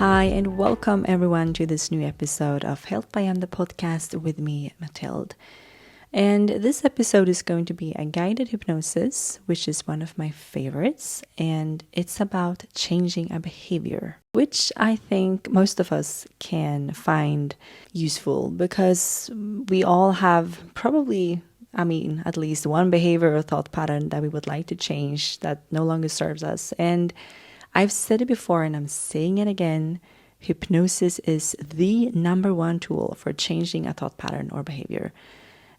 Hi, and welcome everyone to this new episode of Health by the podcast with me, Mathilde. And this episode is going to be a guided hypnosis, which is one of my favorites, and it's about changing a behavior, which I think most of us can find useful because we all have probably at least one behavior or thought pattern that we would like to change that no longer serves us. And I've said it before and I'm saying it again. Hypnosis is the number one tool for changing a thought pattern or behavior.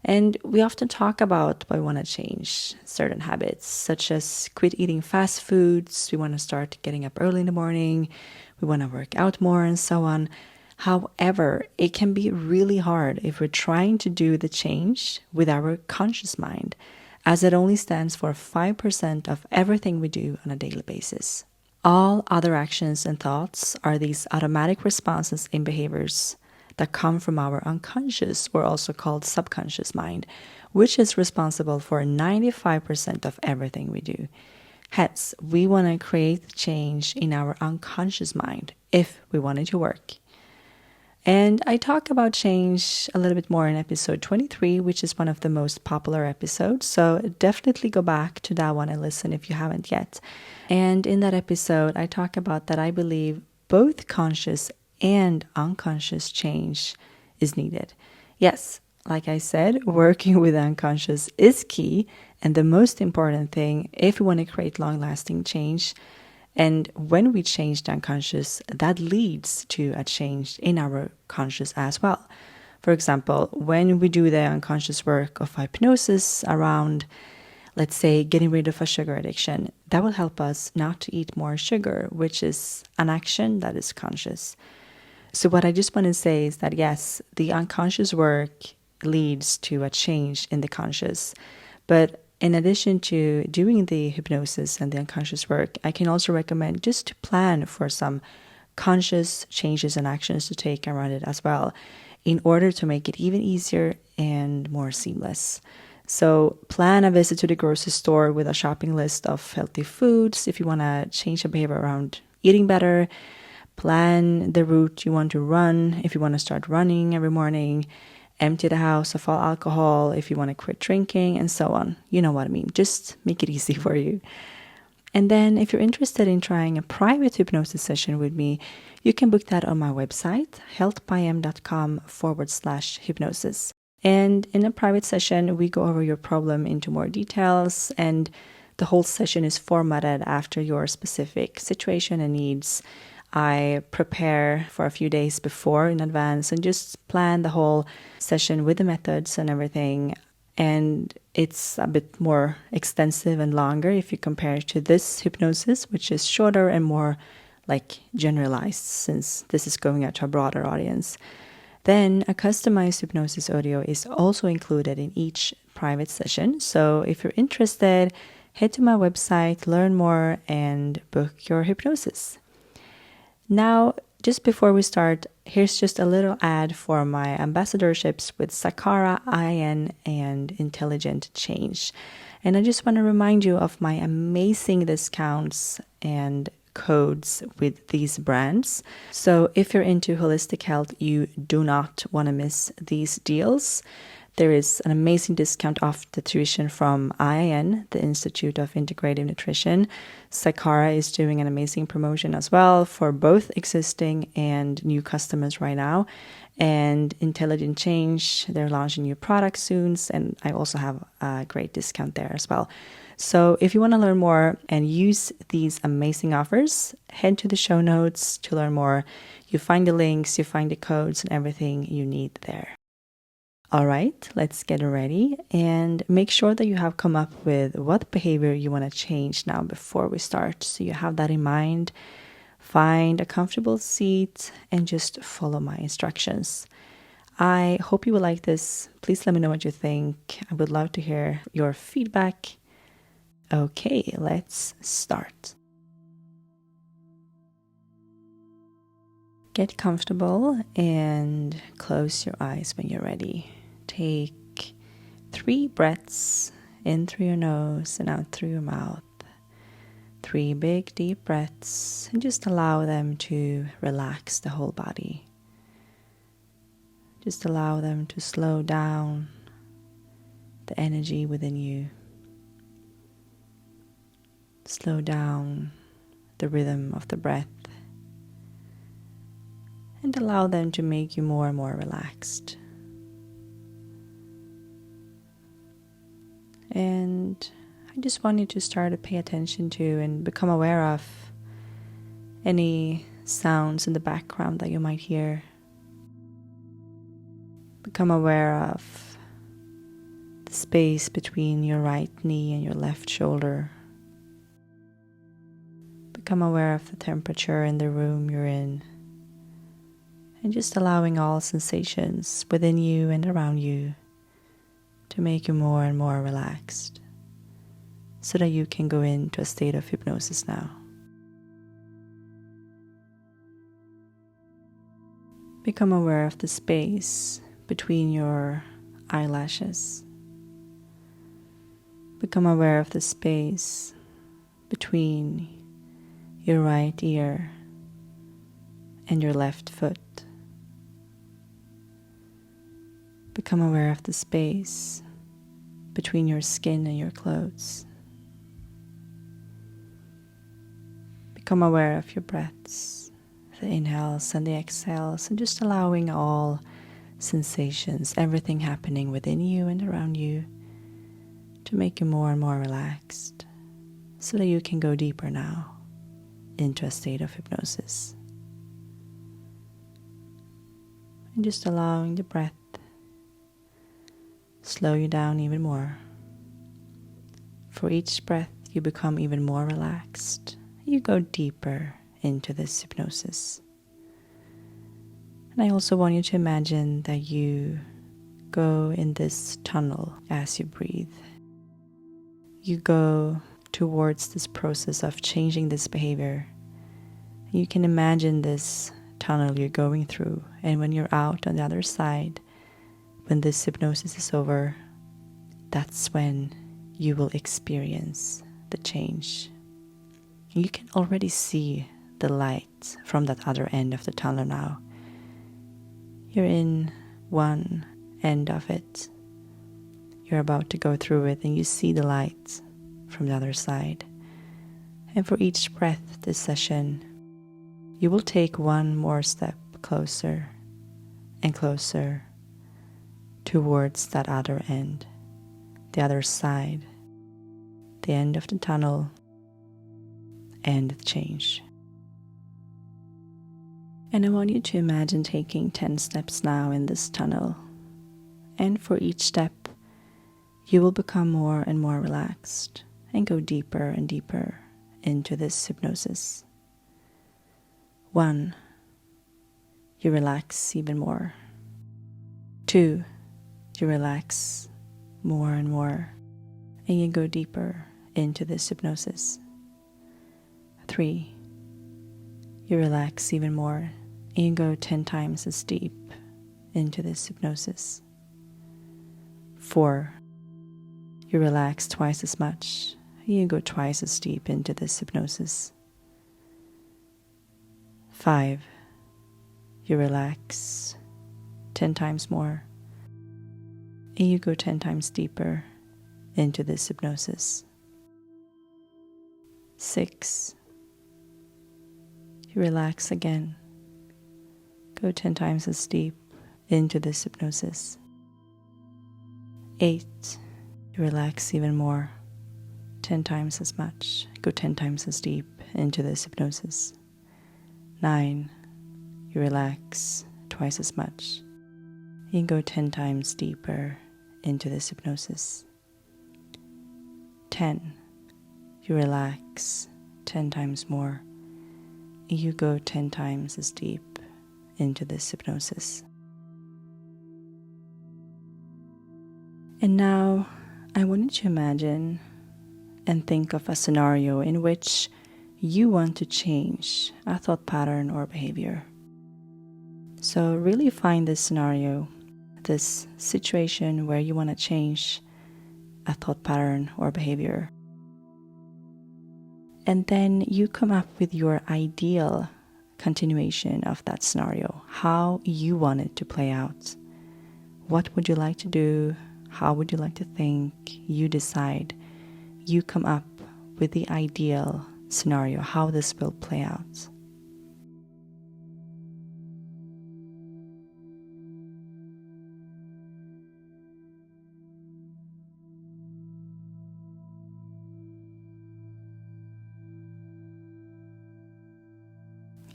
And we often talk about why we want to change certain habits, such as quit eating fast foods, we want to start getting up early in the morning, we want to work out more, and so on. However, it can be really hard if we're trying to do the change with our conscious mind, as it only stands for 5% of everything we do on a daily basis. All other actions and thoughts are these automatic responses in behaviors that come from our unconscious, or also called subconscious mind, which is responsible for 95% of everything we do. Hence, we want to create change in our unconscious mind if we want it to work. And I talk about change a little bit more in episode 23, which is one of the most popular episodes. So definitely go back to that one and listen if you haven't yet. And in that episode, I talk about that I believe both conscious and unconscious change is needed. Yes, like I said, working with the unconscious is key and the most important thing if we want to create long-lasting change. And when we change the unconscious, that leads to a change in our conscious as well. For example, when we do the unconscious work of hypnosis around, let's say, getting rid of a sugar addiction, that will help us not to eat more sugar, which is an action that is conscious. So what I just want to say is that yes, the unconscious work leads to a change in the conscious. But in addition to doing the hypnosis and the unconscious work, I can also recommend just to plan for some conscious changes and actions to take around it as well, in order to make it even easier and more seamless. So plan a visit to the grocery store with a shopping list of healthy foods if you want to change your behavior around eating better. Plan the route you want to run if you want to start running every morning. Empty the house of all alcohol if you want to quit drinking, and so on. You know what I mean. Just make it easy for you. And then if you're interested in trying a private hypnosis session with me, you can book that on my website, healthbym.com/hypnosis. And in a private session, we go over your problem into more details, and the whole session is formatted after your specific situation and needs. I prepare for a few days before in advance and just plan the whole session with the methods and everything. And it's a bit more extensive and longer if you compare it to this hypnosis, which is shorter and more like generalized, since this is going out to a broader audience. Then a customized hypnosis audio is also included in each private session. So if you're interested, head to my website, learn more, and book your hypnosis. Now, just before we start, here's just a little ad for my ambassadorships with Sakara, IN, and Intelligent Change. And I just want to remind you of my amazing discounts and codes with these brands. So if you're into holistic health, you do not want to miss these deals. There is an amazing discount off the tuition from IIN, the Institute of Integrative Nutrition. Sakara is doing an amazing promotion as well for both existing and new customers right now. And Intelligent Change, they're launching new products soon, and I also have a great discount there as well. So if you want to learn more and use these amazing offers, head to the show notes to learn more. You find the links, you find the codes, and everything you need there. All right, let's get ready and make sure that you have come up with what behavior you want to change now before we start. So you have that in mind. Find a comfortable seat and just follow my instructions. I hope you will like this. Please let me know what you think. I would love to hear your feedback. Okay, let's start. Get comfortable and close your eyes when you're ready. Take 3 breaths in through your nose and out through your mouth. 3 big deep breaths and just allow them to relax the whole body. Just allow them to slow down the energy within you. Slow down the rhythm of the breath and allow them to make you more and more relaxed. And I just want you to start to pay attention to and become aware of any sounds in the background that you might hear. Become aware of the space between your right knee and your left shoulder. Become aware of the temperature in the room you're in. And just allowing all sensations within you and around you to make you more and more relaxed, so that you can go into a state of hypnosis now. Become aware of the space between your eyelashes. Become aware of the space between your right ear and your left foot. Become aware of the space between your skin and your clothes. Become aware of your breaths, the inhales and the exhales, and just allowing all sensations, everything happening within you and around you, to make you more and more relaxed, so that you can go deeper now into a state of hypnosis. And just allowing the breath slow you down even more. For each breath, you become even more relaxed. You go deeper into this hypnosis. And I also want you to imagine that you go in this tunnel as you breathe. You go towards this process of changing this behavior. You can imagine this tunnel you're going through, and when you're out on the other side, when this hypnosis is over, that's when you will experience the change. You can already see the light from that other end of the tunnel now. You're in one end of it. You're about to go through it, and you see the light from the other side. And for each breath this session, you will take one more step closer and closer towards that other end, the other side, the end of the tunnel, and the change. And I want you to imagine taking 10 steps now in this tunnel. And for each step, you will become more and more relaxed and go deeper and deeper into this hypnosis. 1, you relax even more. 2, you relax more and more, and you go deeper into this hypnosis. 3, you relax even more, and you go 10 times as deep into this hypnosis. 4, you relax twice as much, and you go twice as deep into this hypnosis. 5, you relax 10 times more, and you go 10 times deeper into this hypnosis. 6, you relax again, go 10 times as deep into this hypnosis. 8, you relax even more, 10 times as much, go 10 times as deep into this hypnosis. 9, you relax twice as much. You go 10 times deeper into this hypnosis. 10, you relax 10 times more. You go 10 times as deep into this hypnosis. And now I want you to imagine and think of a scenario in which you want to change a thought pattern or behavior. So really find this scenario, this situation where you want to change a thought pattern or behavior. And then you come up with your ideal continuation of that scenario, how you want it to play out. What would you like to do? How would you like to think? You decide. You come up with the ideal scenario, how this will play out.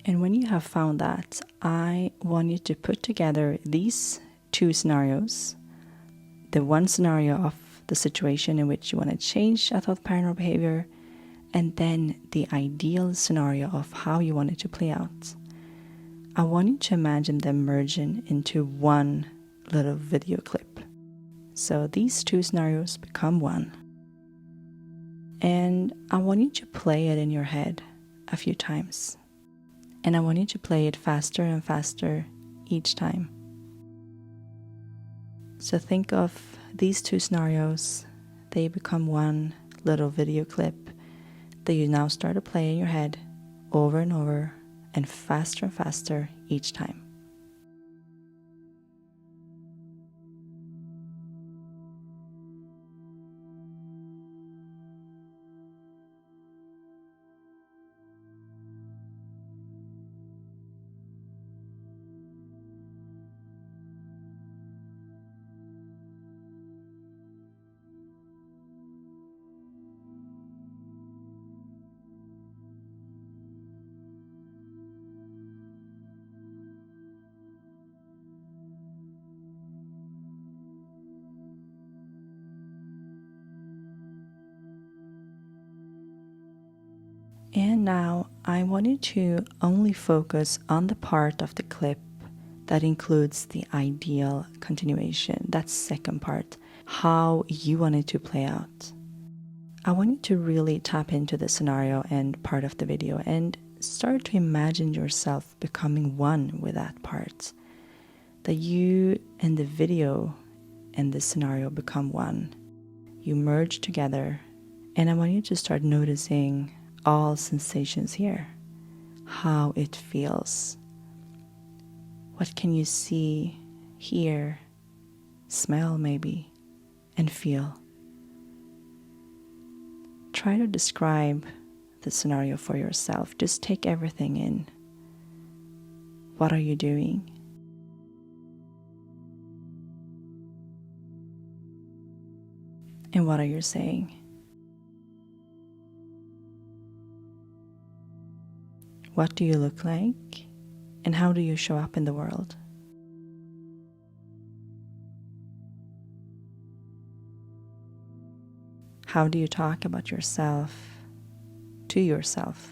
And when you have found that, I want you to put together these two scenarios. The one scenario of the situation in which you want to change a thought pattern or behavior, and then the ideal scenario of how you want it to play out. I want you to imagine them merging into one little video clip. So these two scenarios become one. And I want you to play it in your head a few times. And I want you to play it faster and faster each time. So think of these two scenarios. They become one little video clip that you now start to play in your head over and over and faster each time. And now I want you to only focus on the part of the clip that includes the ideal continuation, that second part, how you want it to play out. I want you to really tap into the scenario and part of the video and start to imagine yourself becoming one with that part. That you and the video and the scenario become one. You merge together, and I want you to start noticing all sensations here, how it feels. What can you see, hear, smell maybe, and feel? Try to describe the scenario for yourself. Just take everything in. What are you doing? And what are you saying? What do you look like? And how do you show up in the world? How do you talk about yourself to yourself?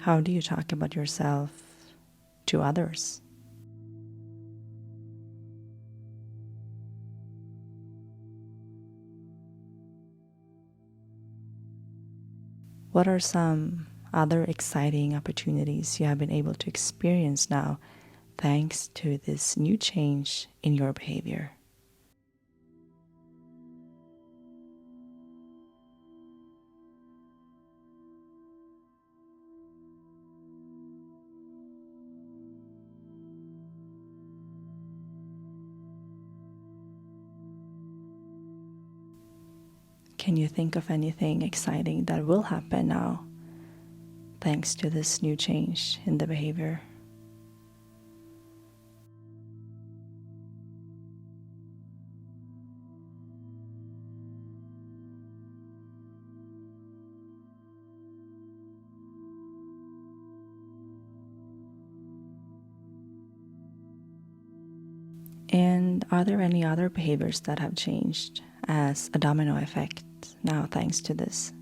How do you talk about yourself to others? What are some other exciting opportunities you have been able to experience now thanks to this new change in your behavior? Can you think of anything exciting that will happen now thanks to this new change in the behavior? And are there any other behaviors that have changed as a domino effect now thanks to this?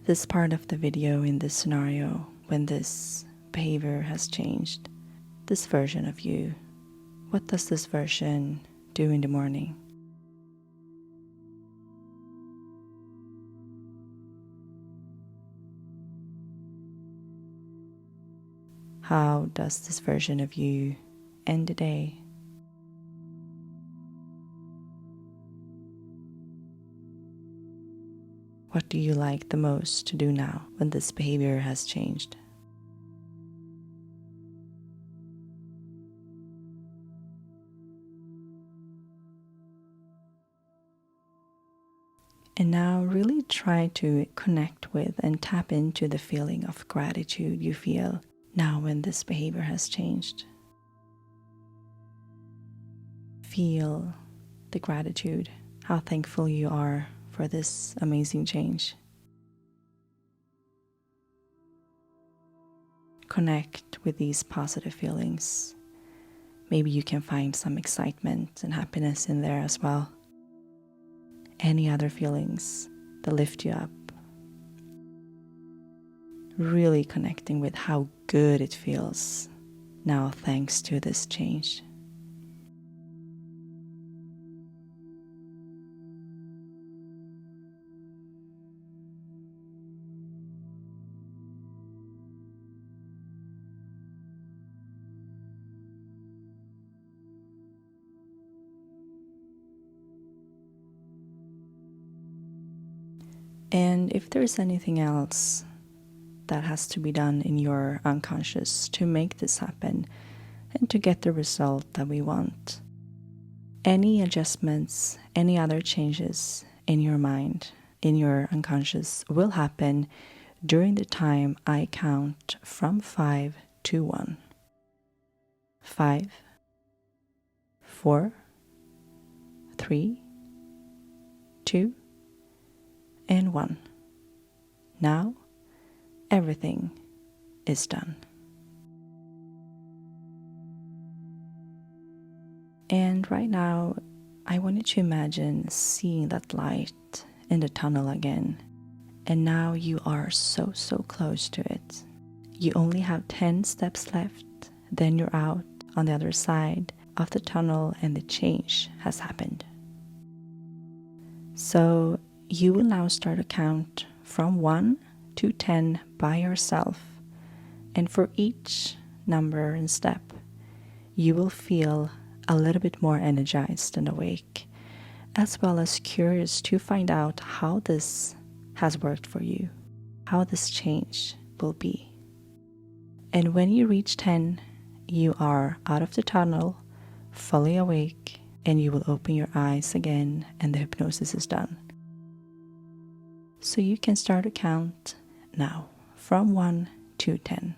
This part of the video in this scenario, when this behavior has changed, this version of you, what does this version do in the morning? How does this version of you end the day? What do you like the most to do now when this behavior has changed? And now really try to connect with and tap into the feeling of gratitude you feel now when this behavior has changed. Feel the gratitude, how thankful you are for this amazing change. Connect with these positive feelings. Maybe you can find some excitement and happiness in there as well. Any other feelings that lift you up. Really connecting with how good it feels now thanks to this change. And if there's anything else that has to be done in your unconscious to make this happen and to get the result that we want, any adjustments, any other changes in your mind, in your unconscious will happen during the time I count from 5 to 1. 5, 4, 3, 2, and 1. Now, everything is done. And right now, I want you to imagine seeing that light in the tunnel again. And now you are so close to it. You only have 10 steps left, then you're out on the other side of the tunnel and the change has happened. So you will now start a count from 1 to 10 by yourself. And for each number and step, you will feel a little bit more energized and awake, as well as curious to find out how this has worked for you, how this change will be. And when you reach 10, you are out of the tunnel, fully awake, and you will open your eyes again and the hypnosis is done. So you can start a count now from 1 to 10.